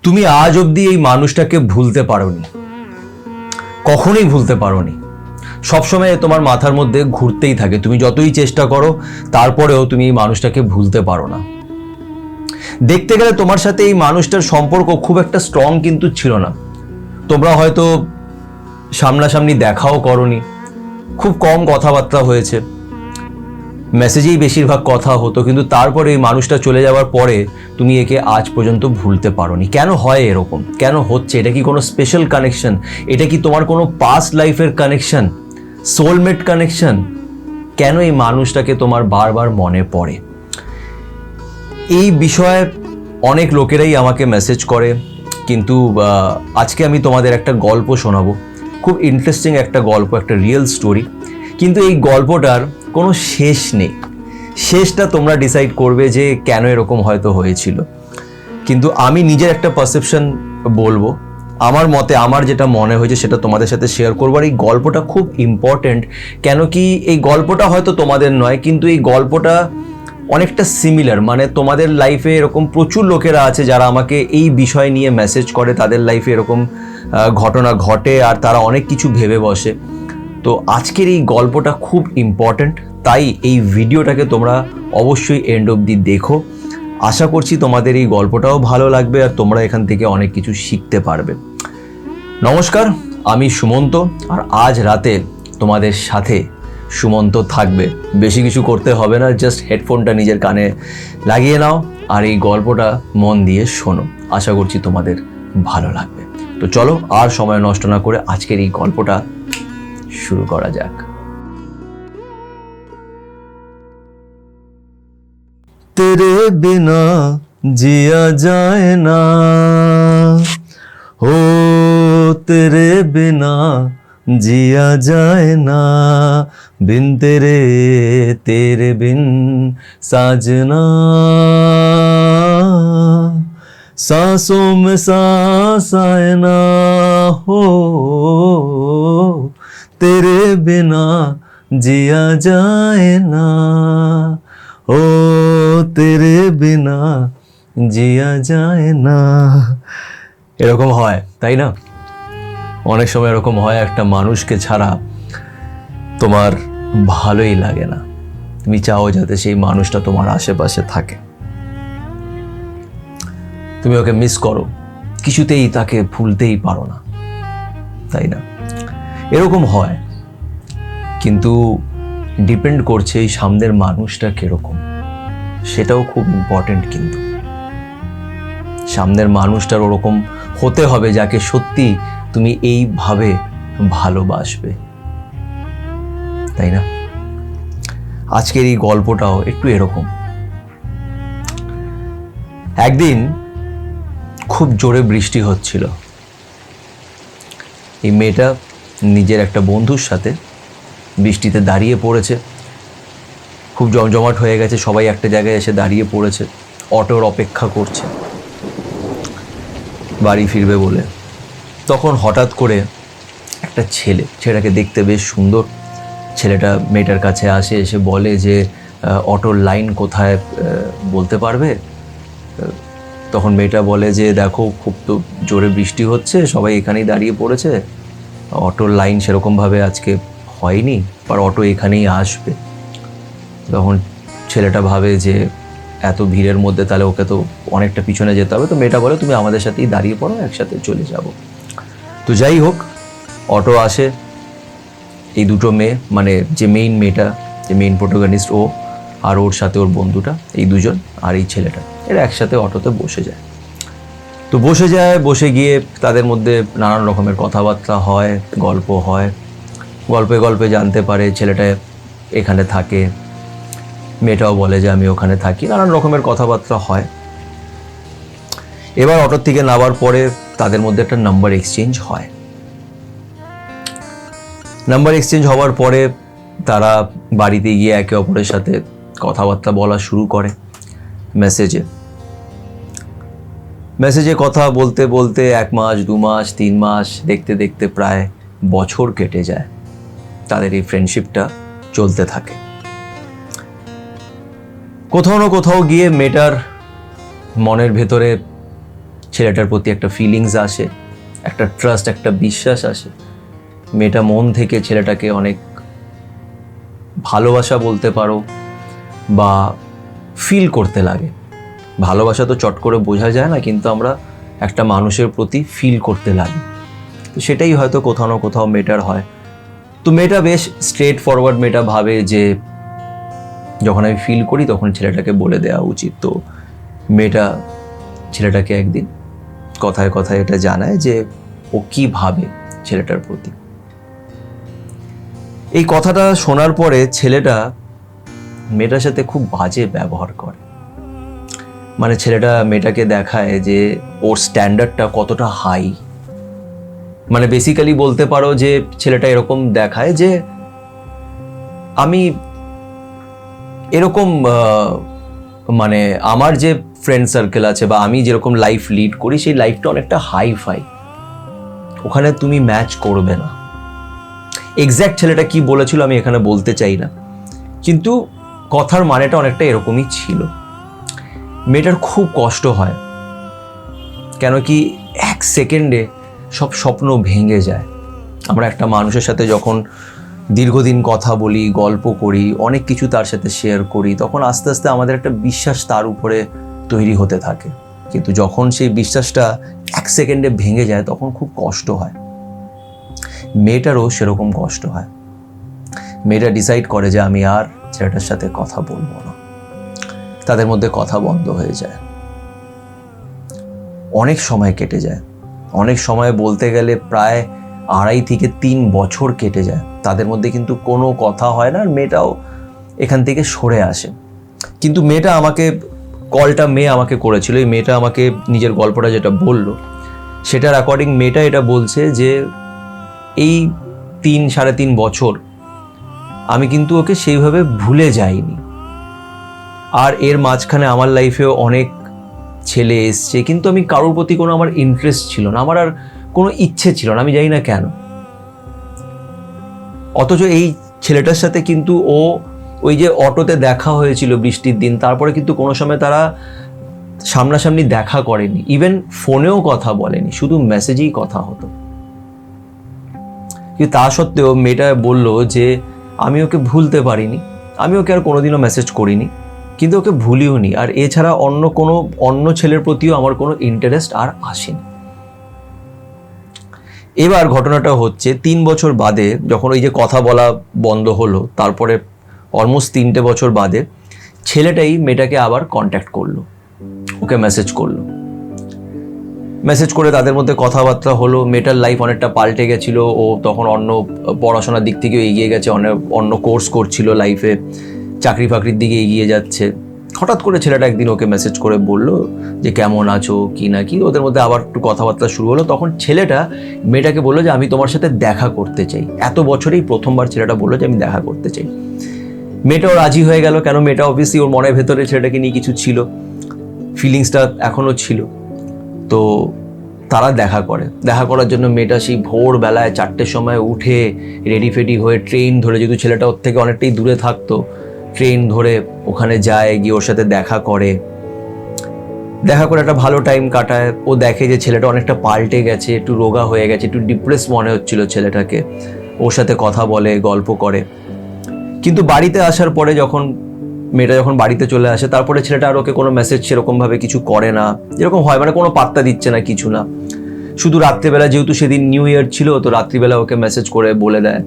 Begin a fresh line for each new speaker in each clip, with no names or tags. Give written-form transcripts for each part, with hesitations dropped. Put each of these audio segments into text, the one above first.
তুমি আজ অবধি এই মানুষটাকে ভুলতে পারোনি, কখনোই ভুলতে পারোনি। সবসময় তোমার মাথার মধ্যে ঘুরতেই থাকে, তুমি যতই চেষ্টা করো তারপরেও তুমি এই মানুষটাকে ভুলতে পারো না। দেখতে গেলে তোমার সাথে এই মানুষটার সম্পর্ক খুব একটা স্ট্রং কিন্তু ছিল না। তোমরা হয়তো সামনাসামনি দেখাও করনি, খুব কম কথাবার্তা হয়েছে, মেসেজেই বেশিরভাগ কথা হতো, কিন্তু তারপরে এই মানুষটা চলে যাওয়ার পরে তুমি একে আজ পর্যন্ত ভুলতে পারোনি। কেন হয় এরকম? কেন হচ্ছে? এটা কি কোনো স্পেশাল কানেকশন? এটা কি তোমার কোনো পাস্ট লাইফের কানেকশন, সোলমেট কানেকশন? কেন এই মানুষটাকে তোমার বারবার মনে পড়ে? এই বিষয়ে অনেক লোকেরাই আমাকে মেসেজ করে, কিন্তু আজকে আমি তোমাদের একটা গল্প শোনাবো, খুব ইন্টারেস্টিং একটা গল্প, একটা রিয়েল স্টোরি। কিন্তু এই গল্পটার কোনো শেষ নেই, শেষটা তোমরা ডিসাইড করবে যে কেন এরকম হয়তো হয়েছিল। কিন্তু আমি নিজের একটা পারসেপশন বলবো, আমার মতে আমার যেটা মনে হয়েছে সেটা তোমাদের সাথে শেয়ার করবো। আর এই গল্পটা খুব ইম্পর্টেন্ট, কেন কি এই গল্পটা হয়তো তোমাদের নয়, কিন্তু এই গল্পটা অনেকটা সিমিলার। মানে তোমাদের লাইফে এরকম প্রচুর লোকেরা আছে যারা আমাকে এই বিষয় নিয়ে মেসেজ করে, তাদের লাইফে এরকম ঘটনা ঘটে আর তারা অনেক কিছু ভেবে বসে। তো আজকের এই গল্পটা খুব ইম্পর্ট্যান্ট, তাই এই ভিডিওটাকে তোমরা অবশ্যই এন্ড অবধি দেখো। আশা করছি তোমাদের এই গল্পটাও ভালো লাগবে আর তোমরা এখান থেকে অনেক কিছু শিখতে পারবে। নমস্কার, আমি সুমন্ত, আর আজ রাতে তোমাদের সাথে সুমন্ত থাকবে। বেশি কিছু করতে হবে না, জাস্ট হেডফোনটা নিজের কানে লাগিয়ে নাও আর এই গল্পটা মন দিয়ে শোনো। আশা করছি তোমাদের ভালো লাগবে। তো চলো আর সময় নষ্ট না করে আজকের এই গল্পটা শুরু করা যাক। তেরে বিনা জিয়া যায় না, ও তেরে বিনা जिया जाए ना, बिन तेरे तेरे बिन साजना, सांसों में सांस आए ना, हो तेरे बिना जिया जाए ना, ओ तेरे बिना जिया जाए ना। এরকম হয় তাই না? অনেক সময় এরকম হয়, একটা মানুষকে ছাড়া তোমার ভালোই লাগে না, তুমি চাও যাতে সেই মানুষটা তোমার আশেপাশে থাকে, তুমি ওকে মিস করো, কিছুতেই তাকে ভুলতেই পারো না, তাই না? এরকম হয়, কিন্তু ডিপেন্ড করছে এই সামনের মানুষটা কিরকম, সেটাও খুব ইম্পর্টেন্ট। কিন্তু সামনের মানুষটার ওরকম হতে হবে যাকে সত্যি তুমি এইভাবে ভালোবাসবে, তাই না? আজকের এই গল্পটাও একটু এরকম। একদিন খুব জোরে বৃষ্টি হচ্ছিল। এই মেয়েটা নিজের একটা বন্ধুর সাথে বৃষ্টিতে দাঁড়িয়ে পড়েছে, খুব জমজমাট হয়ে গেছে, সবাই একটা জায়গায় এসে দাঁড়িয়ে পড়েছে, অটোর অপেক্ষা করছে বাড়ি ফিরবে বলে। তখন হঠাৎ করে একটা ছেলেটাকে দেখতে বেশ সুন্দর, ছেলেটা মেয়েটার কাছে আসে, এসে বলে যে অটোর লাইন কোথায় বলতে পারবে? তখন মেয়েটা বলে যে দেখো, খুব তো জোরে বৃষ্টি হচ্ছে, সবাই এখানেই দাঁড়িয়ে পড়েছে, অটোর লাইন সেরকমভাবে আজকে হয়নি, আর অটো এখানেই আসবে। তখন ছেলেটা ভাবে যে এত ভিড়ের মধ্যে তাহলে ওকে তো অনেকটা পিছনে যেতে হবে, তো মেয়েটা বলে তুমি আমাদের সাথেই দাঁড়িয়ে পড়ো, একসাথে চলে যাব। তো যাই হোক, অটো আসে, এই দুটো মেয়ে, মানে যে মেইন মেয়েটা, যে মেইন প্রোটাগনিস্ট, ও আর ওর সাথে ওর বন্ধুটা, এই দুজন আর এই ছেলেটা, এরা একসাথে অটোতে বসে যায়। তো বসে গিয়ে তাদের মধ্যে নানান রকমের কথাবার্তা হয়, গল্প হয়, গল্পে জানতে পারে ছেলেটা এখানে থাকে, মেয়েটাও বলে যে আমি ওখানে থাকি, নানান রকমের কথাবার্তা হয়। এবার অটো থেকে নামার পরে তাদের মধ্যে একটা নাম্বার এক্সচেঞ্জ হয়। নাম্বার এক্সচেঞ্জ হওয়ার পরে তারা বাড়িতে গিয়ে একে অপরের সাথে কথাবার্তা বলা শুরু করে মেসেজে কথা বলতে বলতে 1 মাস, 2 মাস, 3 মাস, দেখতে দেখতে প্রায় বছর কেটে যায়। তাদের এই ফ্রেন্ডশিপটা চলতে থাকে। কোথাও না কোথাও গিয়ে মেয়েটার মনের ভেতরে ছেলেটার প্রতি একটা ফিলিংস আসে, একটা ট্রাস্ট, একটা বিশ্বাস আসে। মেয়েটা মন থেকে ছেলেটাকে অনেক ভালোবাসা বলতে পারো বা ফিল করতে লাগে। ভালোবাসা তো চট করে বোঝা যায় না, কিন্তু আমরা একটা মানুষের প্রতি ফিল করতে লাগি। তো সেটাই হয়তো কোথাও না কোথাও মেয়েটার হয়। তো মেয়েটা বেশ স্ট্রেট ফরওয়ার্ড, মেয়েটা ভাবে যে যখন আমি ফিল করি তখন ছেলেটাকে বলে দেওয়া উচিত। তো মেয়েটা ছেলেটাকে একদিন কথায় কথায় এটা জানায় যে ও কি ভাবে ছেলেটার প্রতি। এই কথাটা শোনার পরে ছেলেটা মেয়েটার সাথে খুব বাজে ব্যবহার করে। মানে ছেলেটা মেয়েটাকে দেখায় যে ওর স্ট্যান্ডার্ডটা কতটা হাই। মানে বেসিক্যালি বলতে পারো যে ছেলেটা এরকম দেখায় যে আমি এরকম মানে আমার যে ফ্রেন্ড সার্কেল আছে বা আমি যেরকম লাইফ লিড করি সেই লাইফটা অনেকটা হাই ফাই, ওখানে তুমি ম্যাচ করবে না। এক্স্যাক্ট ছেলেটা কি বলেছিল আমি এখানে বলতে চাই না, কিন্তু কথার মানেটা অনেকটা এরকমই ছিল। মেয়েটার খুব কষ্ট হয়, কেন কি এক সেকেন্ডে সব স্বপ্ন ভেঙে যায়। আমরা একটা মানুষের সাথে যখন দীর্ঘদিন কথা বলি, গল্প করি, অনেক কিছু তার সাথে শেয়ার করি, তখন আস্তে আস্তে আমাদের একটা বিশ্বাস তার উপরে তৈরি হতে থাকে। কিন্তু যখন সেই বিশ্বাসটা এক সেকেন্ডে ভেঙে যায় তখন খুব কষ্ট হয়। মেয়েটারও সেরকম কষ্ট হয়। মেয়েটা ডিসাইড করে যে আমি আর ছেলেটার সাথে কথা বলবো না। তাদের মধ্যে কথা বন্ধ হয়ে যায়। অনেক সময় কেটে যায়, অনেক সময় বলতে গেলে প্রায় 2.5 থেকে 3 বছর কেটে যায়। তাদের মধ্যে কিন্তু কোনো কথা হয় না, আর মেয়েটাও এখান থেকে সরে আসে। কিন্তু মেয়েটা আমাকে কলটা মেয়ে আমাকে করেছিল, এই মেয়েটা আমাকে নিজের গল্পটা যেটা বলল সেটার অ্যাকর্ডিং মেয়েটা এটা বলছে যে এই 3-3.5 বছর আমি কিন্তু ওকে সেইভাবে ভুলে যাইনি। আর এর মাঝখানে আমার লাইফেও অনেক ছেলে এসছে, কিন্তু আমি কারোর প্রতি কোনো আমার ইন্টারেস্ট ছিল না, আমার আর কোনো ইচ্ছে ছিল না, আমি জানি না কেন। অথচ এই ছেলেটার সাথে কিন্তু ওই যে অটোতে দেখা হয়েছিল বৃষ্টির দিন, তারপরে কিন্তু কোনো সময় তারা সামনাসামনি দেখা করেনি, ইভেন ফোনেও কথা বলেনি, শুধু মেসেজেই কথা হতো। কিন্তু তা সত্ত্বেও মেয়েটা বলল যে আমি ওকে ভুলতে পারিনি, আমি ওকে আর কোনোদিনও মেসেজ করিনি, কিন্তু ওকে ভুলিও নি, আর এছাড়া অন্য ছেলের প্রতিও আমার কোনো ইন্টারেস্ট আর আসেনি। এবার ঘটনাটা হচ্ছে 3 বছর বাদে, যখন ওই যে কথা বলা বন্ধ হলো, তারপরে অলমোস্ট 3টে বছর বাদে ছেলেটাই মেয়েটাকে আবার কন্ট্যাক্ট করলো, ওকে মেসেজ করলো। মেসেজ করে তাদের মধ্যে কথাবার্তা হলো। মেয়েটার লাইফ অনেকটা পাল্টে গেছিলো, ও তখন অন্য পড়াশোনার দিক থেকেও এগিয়ে গেছে, অন্য কোর্স করছিল লাইফে, চাকরি ফাকরির দিকে এগিয়ে যাচ্ছে। হঠাৎ করে ছেলেটা একদিন ওকে মেসেজ করে বলল যে কেমন আছো কি না কি, ওদের মধ্যে আবার একটু কথাবার্তা শুরু হলো। তখন ছেলেটা মেয়েটাকে বললো যে আমি তোমার সাথে দেখা করতে চাই। এত বছরেই প্রথমবার ছেলেটা বললো যে আমি দেখা করতে চাই। মেয়েটাও রাজি হয়ে গেল, কেন মেয়েটা অবভিয়াসলি ওর মনের ভেতরে ছেলেটাকে নিয়ে কিছু ছিল, ফিলিংসটা এখনও ছিল। তো তারা দেখা করার জন্য মেয়েটা সেই ভোরবেলায় 4টের সময় উঠে রেডি ফেডি হয়ে ট্রেন ধরে, যেহেতু ছেলেটা ওর থেকে অনেকটাই দূরে থাকতো, ট্রেন ধরে ওখানে যায়, গিয়ে ওর সাথে দেখা করে একটা ভালো টাইম কাটায়। ও দেখে যে ছেলেটা অনেকটা পাল্টে গেছে, একটু রোগা হয়ে গেছে, একটু ডিপ্রেস মনে হচ্ছিল ছেলেটাকে। ওর সাথে কথা বলে, গল্প করে। কিন্তু বাড়িতে আসার পরে মেয়েটা যখন বাড়িতে চলে আসে, তারপরে ছেলেটা আর ওকে কোনো মেসেজ সেরকমভাবে কিছু করে না, যেরকম হয়, মানে কোনো পাত্তা দিচ্ছে না, কিছু না। শুধু রাত্রিবেলা, যেহেতু সেদিন নিউ ইয়ার ছিল, তো রাত্রিবেলা ওকে মেসেজ করে বলে দেয়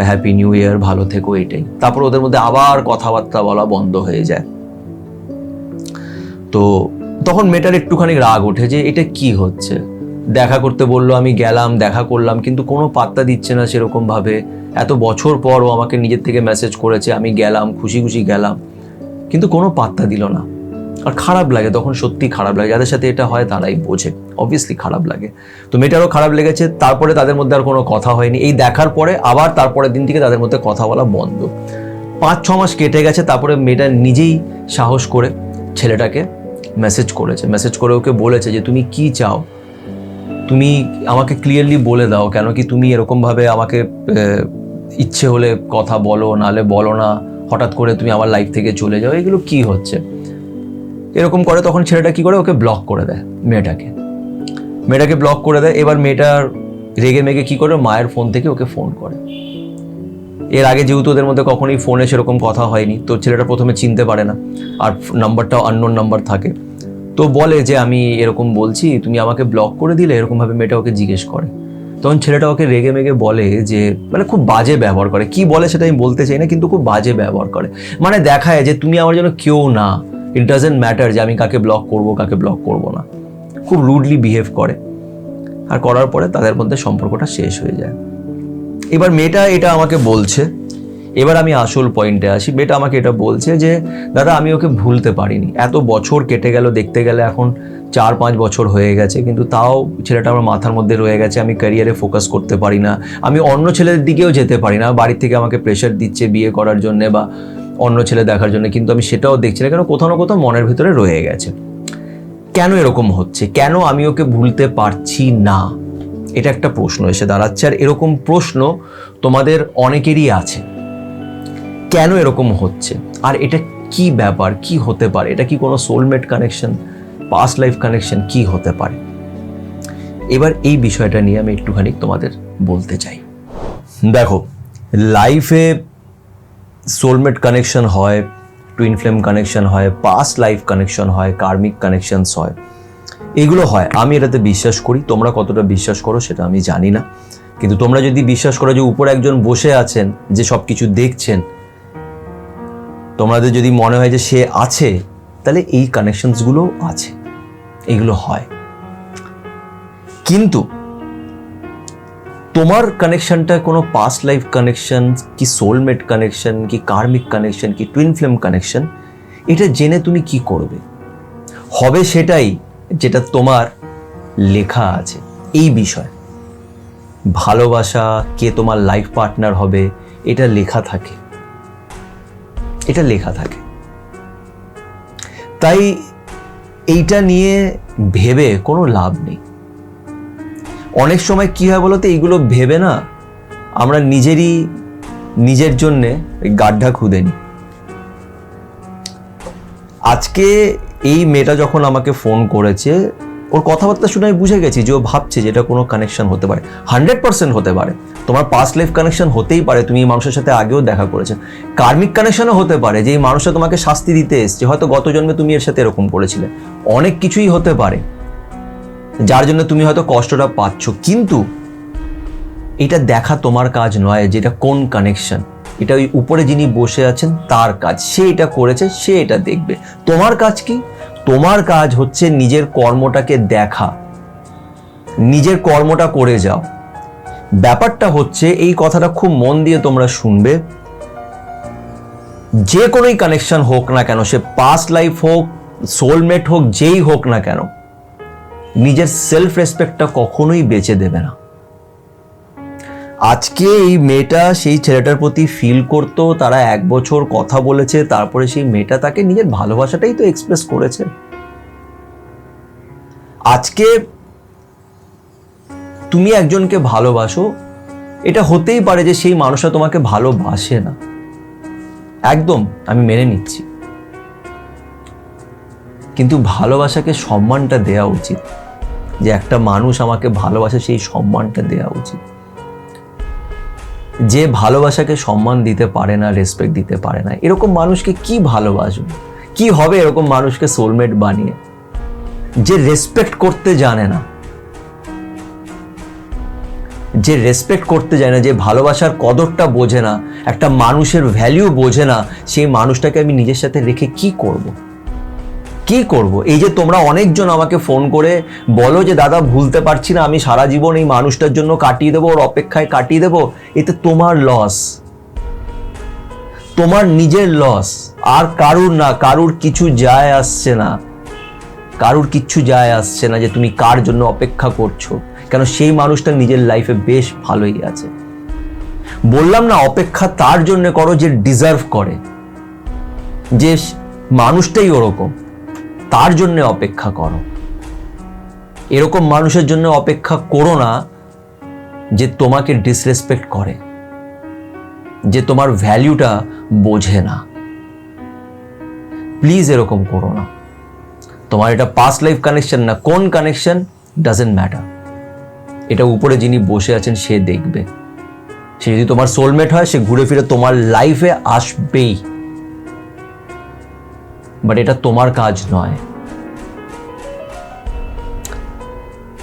হ্যাপি নিউ ইয়ার, ভালো থেকো, এটাই। তারপর ওদের মধ্যে আবার কথাবার্তা বলা বন্ধ হয়ে যায়। তো তখন মেয়েটার একটুখানি রাগ ওঠে যে এটা কি হচ্ছে, দেখা করতে বললো, আমি গেলাম, দেখা করলাম, কিন্তু কোনো পাত্তা দিচ্ছে না সেরকম ভাবে। এত বছর পর ও আমাকে নিজের থেকে মেসেজ করেছে, আমি গেলাম, খুশি খুশি গেলাম, কিন্তু কোনো পাত্তা দিল না। আর খারাপ লাগে, তখন সত্যি খারাপ লাগে। যাদের সাথে এটা হয় তারাই বোঝে, অবভিয়াসলি খারাপ লাগে। তো মেয়েটারও খারাপ লেগেছে। তারপরে তাদের মধ্যে আর কোনো কথা হয়নি। এই দেখার পরে আবার তারপরের দিন থেকে তাদের মধ্যে কথা বলা বন্ধ। 5-6 মাস কেটে গেছে। তারপরে মেয়েটা নিজেই সাহস করে ছেলেটাকে মেসেজ করেছে, মেসেজ করে ওকে বলেছে যে তুমি কি চাও, তুমি আমাকে ক্লিয়ারলি বলে দাও, কেন কি তুমি এরকমভাবে আমাকে ইচ্ছে হলে কথা বলো, নাহলে বলো না, হঠাৎ করে তুমি আমার লাইফ থেকে চলে যাও, এগুলো কি হচ্ছে, এরকম করে। তখন ছেলেটা কি করে, ওকে ব্লক করে দেয় মেয়েটাকে। মেয়েটাকে ব্লক করে দেয়। এবার মেয়েটার রেগে মেগে কি করে, মায়ের ফোন থেকে ওকে ফোন করে। এর আগে যেহেতু ওদের মধ্যে কখনোই ফোনে সেরকম কথা হয়নি, তো ছেলেটা প্রথমে চিনতে পারে না, আর নাম্বারটাও আননোন নাম্বার থাকে। তো বলে যে আমি এরকম বলছি, তুমি আমাকে ব্লক করে দিলে, এরকমভাবে মেয়েটা ওকে জিজ্ঞেস করে। তখন ছেলেটা ওকে রেগে মেগে বলে যে, মানে খুব বাজে ব্যবহার করে, কি বলে সেটা আমি বলতে চাই না, কিন্তু খুব বাজে ব্যবহার করে। মানে দেখায় যে তুমি আমার জন্য কেউ না, ইট ডাজেন্ট ম্যাটার যে আমি কাকে ব্লক করব কাকে ব্লক করব না। খুব রুডলি বিহেভ করে, আর করার পরে তাদের মধ্যে সম্পর্কটা শেষ হয়ে যায়। এবার মেয়েটা এটা আমাকে বলছে, এবার আমি আসল পয়েন্টে আসি। মেয়েটা আমাকে এটা বলছে যে দাদা আমি ওকে ভুলতে পারিনি, এত বছর কেটে গেল, দেখতে গেলে এখন 4-5 বছর হয়ে গেছে, কিন্তু তাও ছেলেটা আমার মাথার মধ্যে রয়ে গেছে। আমি ক্যারিয়ারে ফোকাস করতে পারি না, আমি অন্য ছেলেদের দিকেও যেতে পারি না, বাড়ির থেকে আমাকে প্রেশার দিচ্ছে বিয়ে করার জন্যে বা অন্য ছেলে দেখার জন্য, কিন্তু আমি সেটাও দেখছি না, কেন কোথাও না কোথাও মনের ভিতরে রয়ে গেছে। কেন এরকম হচ্ছে, কেন আমি ওকে ভুলতে পারছি না, এটা একটা প্রশ্ন এসে দাঁড়াচ্ছে। আর এরকম প্রশ্ন তোমাদের অনেকেরই আছে, কেন এরকম হচ্ছে, আর এটা কি ব্যাপার, কি হতে পারে, এটা কি কোনো soulmate connection, past life connection, কি হতে পারে? এবার এই বিষয়টা নিয়ে আমি একটুখানি তোমাদের বলতে চাই। দেখো, লাইফে সোলমেট কানেকশন হয়, টুইন ফ্লেম কানেকশন হয়, পাস্ট লাইফ কানেকশন হয়, কার্মিক কানেকশনস হয়, এগুলো হয়। আমি এটাতে বিশ্বাস করি, তোমরা কতটা বিশ্বাস করো সেটা আমি জানি না, কিন্তু তোমরা যদি বিশ্বাস করো যে উপরে একজন বসে আছেন যে সব কিছু দেখছেন, তোমাদের যদি মনে হয় যে সে আছে, তাহলে এই কানেকশনসগুলো আছে, এগুলো হয়। কিন্তু তোমার কানেকশনটা কোনো পাস্ট লাইফ কানেকশন কি সোলমেট কানেকশন কি কার্মিক কানেকশন কি টুইন ফ্লেম কানেকশন, এটা জেনে তুমি কি করবে? হবে সেটাই যেটা তোমার লেখা আছে এই বিষয়। ভালোবাসা, কে তোমার লাইফ পার্টনার হবে, এটা লেখা থাকে, এটা লেখা থাকে। তাই এইটা নিয়ে ভেবে কোনো লাভ নেই। অনেক সময় কি হয় বলতো, এইগুলো ভেবে না আমরা নিজের জন্যে গাড্ডা খুঁড়ে নিই। আজকে এই মেয়েটা যখন আমাকে ফোন করেছে, ওর কথাবার্তা শুনে আমি বুঝে গেছি যে ও ভাবছে যে এটা কোনো কানেকশন হতে পারে, 100% হতে পারে। তোমার পাস্ট লাইফ কানেকশন হতেই পারে, তুমি এই মানুষের সাথে আগেও দেখা করেছো। কার্মিক কানেকশনও হতে পারে, যে এই মানুষটা তোমাকে শাস্তি দিতে এসছে, হয়তো গত জন্মে তুমি এর সাথে এরকম করেছিলে। অনেক কিছুই হতে পারে যার জন্য তুমি হয়তো কষ্টটা পাচ্ছ, কিন্তু এটা দেখা তোমার কাজ নয় যে এটা কোন কানেকশন। এটা ওই উপরে যিনি বসে আছেন তার কাজ, সে এটা করেছে, সে এটা দেখবে। তোমার কাজ কি? তোমার কাজ হচ্ছে নিজের কর্মটাকে দেখা, নিজের কর্মটা করে যাও। ব্যাপারটা হচ্ছে, এই কথাটা খুব মন দিয়ে তোমরা শুনবে, যে কোনোই কানেকশন হোক না কেন, সে পাস্ট লাইফ হোক, সোলমেট হোক, যেই হোক না কেন, নিজের সেলফ রেসপেক্টটা কখনোই বেচে দেবে না। আজকে এই মেয়েটা সেই ছেলেটার প্রতি ফিল করতো, তারা 1 বছর কথা বলেছে, তারপরে সেই মেয়েটা তাকে নিজের ভালোবাসাটাই তো এক্সপ্রেস করেছে। আজকে তুমি একজনকে ভালোবাসো, এটা হতেই পারে যে সেই মানুষটা তোমাকে ভালোবাসে না, একদম আমি মেনে নিচ্ছি, কিন্তু ভালোবাসাকে সম্মানটা দেওয়া উচিত। যে একটা মানুষ আমাকে ভালোবাসে, সেই সম্মানটা দেওয়া উচিত। যে ভালোবাসাকে সম্মান দিতে পারে না, রেসপেক্ট দিতে পারে না, এরকম মানুষকে কি ভালোবাসবে? কি হবে এরকম মানুষকে সোলমেট বানিয়ে? যে রেসপেক্ট করতে জানে না, যে রেসপেক্ট করতে জানে না, যে ভালোবাসার কদরটা বোঝে না, একটা মানুষের ভ্যালিউ বোঝে না, সেই মানুষটাকে আমি নিজের সাথে রেখে কি করব? কি করব? এই যে তোমরা অনেকজন আমাকে ফোন করে বলো যে দাদা ভুলতে পারছি না, আমি সারা জীবন এই মানুষটার জন্য কাটিয়ে দেবো, ওর অপেক্ষায় কাটিয়ে দেবো, এতে তোমার লস, তোমার নিজের লস, আর কারুর না। কারুর কিছু যায় আসছে না, কারুর কিচ্ছু যায় আসছে না যে তুমি কার জন্য অপেক্ষা করছো, কেন সেই মানুষটা নিজের লাইফে বেশ ভালোই আছে। বললাম না, অপেক্ষা তার জন্য করো যে ডিজার্ভ করে, যে মানুষটাই ওরকম, তার জন্য অপেক্ষা করো। এরকম মানুষের জন্য অপেক্ষা করো না যে তোমাকে ডিসরেসপেক্ট করে, যে তোমার ভ্যালুটা বোঝে না। প্লিজ এরকম করো না। তোমার এটা পাস্ট লাইফ কানেকশন না, কোন কানেকশন ডাজেন্ট ম্যাটার। এটা উপরে যিনি বসে আছেন সে দেখবে। সে যদি তোমার সোলমেট হয়, সে ঘুরে ফিরে তোমার লাইফে আসবেই, বাট এটা তোমার কাজ নয়।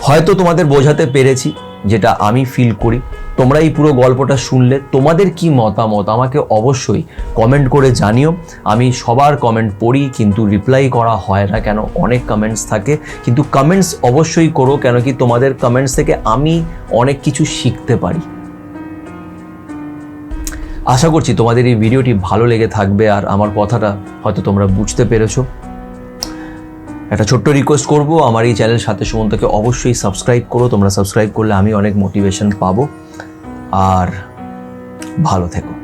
হয়তো তোমাদের বোঝাতে পেরেছি যেটা আমি ফিল করি। তোমরা এই পুরো গল্পটা শুনলে তোমাদের কি মতামত আমাকে অবশ্যই কমেন্ট করে জানিও। আমি সবার কমেন্ট পড়ি, কিন্তু রিপ্লাই করা হয় না, কেন অনেক কমেন্টস থাকে। কিন্তু কমেন্টস অবশ্যই করো, কেন কি তোমাদের কমেন্টস থেকে আমি অনেক কিছু শিখতে পারি। আশা করছি তোমাদের এই ভিডিওটি ভালো লেগে থাকবে, আর আমার কথাটা হয়তো তোমরা বুঝতে পেরেছো। একটা ছোট্ট রিকোয়েস্ট করব, আমার এই চ্যানেল সাথে সুমন্তকে অবশ্যই সাবস্ক্রাইব করো। তোমরা সাবস্ক্রাইব করলে আমি অনেক মোটিভেশন পাবো। আর ভালো থেকো।